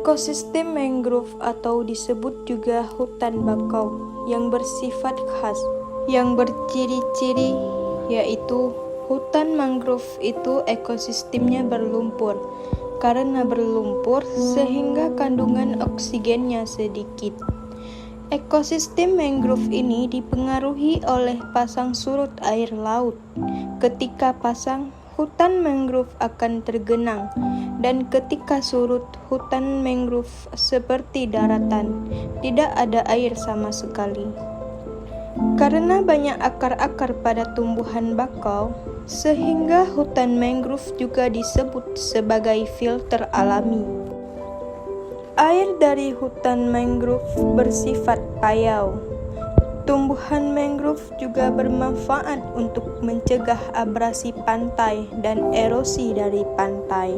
Ekosistem mangrove atau disebut juga hutan bakau yang bersifat khas, yang berciri-ciri yaitu hutan mangrove itu ekosistemnya berlumpur. Karena berlumpur sehingga kandungan oksigennya sedikit. Ekosistem mangrove ini dipengaruhi oleh pasang surut air laut. Ketika pasang, hutan mangrove akan tergenang, dan ketika surut, hutan mangrove seperti daratan, tidak ada air sama sekali. Karena banyak akar-akar pada tumbuhan bakau, sehingga hutan mangrove juga disebut sebagai filter alami. Air dari hutan mangrove bersifat payau. Tumbuhan mangrove juga bermanfaat untuk mencegah abrasi pantai dan erosi dari pantai.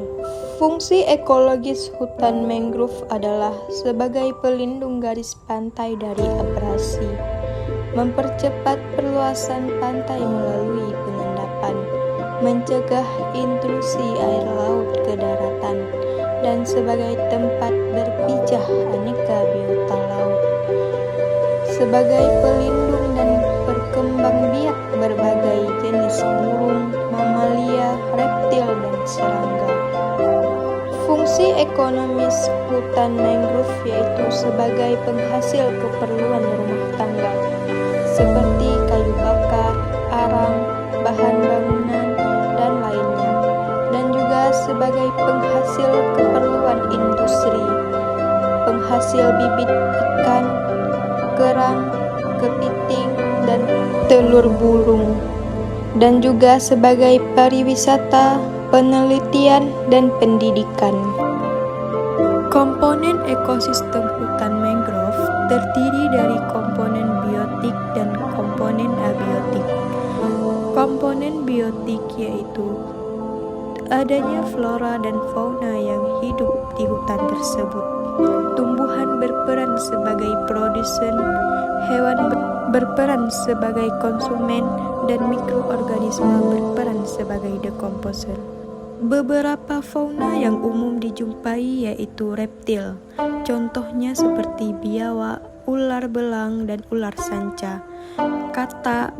Fungsi ekologis hutan mangrove adalah sebagai pelindung garis pantai dari abrasi, mempercepat perluasan pantai melalui pengendapan, mencegah intrusi air laut ke daratan, dan sebagai tempat berpijah aneka biota laut, sebagai pelindung dan berkembang biak berbagai jenis burung, mamalia, reptil, dan serangga. Fungsi ekonomis hutan mangrove yaitu sebagai penghasil keperluan rumah tangga, seperti kayu bakar, arang, bahan bangunan, dan lainnya, dan juga sebagai penghasil keperluan industri, penghasil bibit ikan, kerang, kepiting, dan telur burung, dan juga sebagai pariwisata, penelitian, dan pendidikan. Komponen ekosistem hutan mangrove terdiri dari komponen biotik dan komponen abiotik. Komponen biotik yaitu adanya flora dan fauna yang hidup di hutan tersebut. Tumbuhan berperan sebagai produsen, hewan berperan sebagai konsumen, dan mikroorganisme berperan sebagai decomposer. Beberapa fauna yang umum dijumpai yaitu reptil, contohnya seperti biawak, ular belang, dan ular sanca, katak,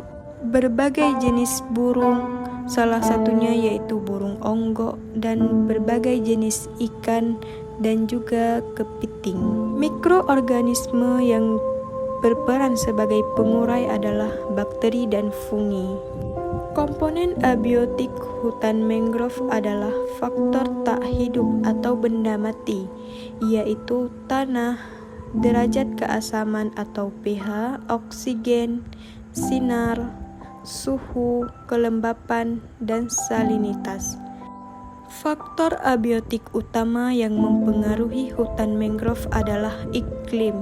berbagai jenis burung, salah satunya yaitu burung onggok, dan berbagai jenis ikan, dan juga kepiting. Mikroorganisme yang berperan sebagai pengurai adalah bakteri dan fungi. Komponen abiotik hutan mangrove adalah faktor tak hidup atau benda mati, yaitu tanah, derajat keasaman atau pH, oksigen, sinar, suhu, kelembapan, dan salinitas. Faktor abiotik utama yang mempengaruhi hutan mangrove adalah iklim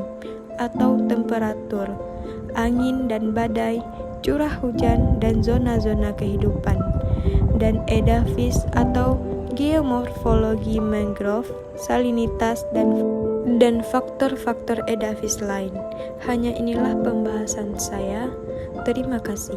atau temperatur, angin dan badai, curah hujan dan zona-zona kehidupan, dan edafis atau geomorfologi mangrove, salinitas, dan faktor-faktor edafis lain. Hanya inilah pembahasan saya. Terima kasih.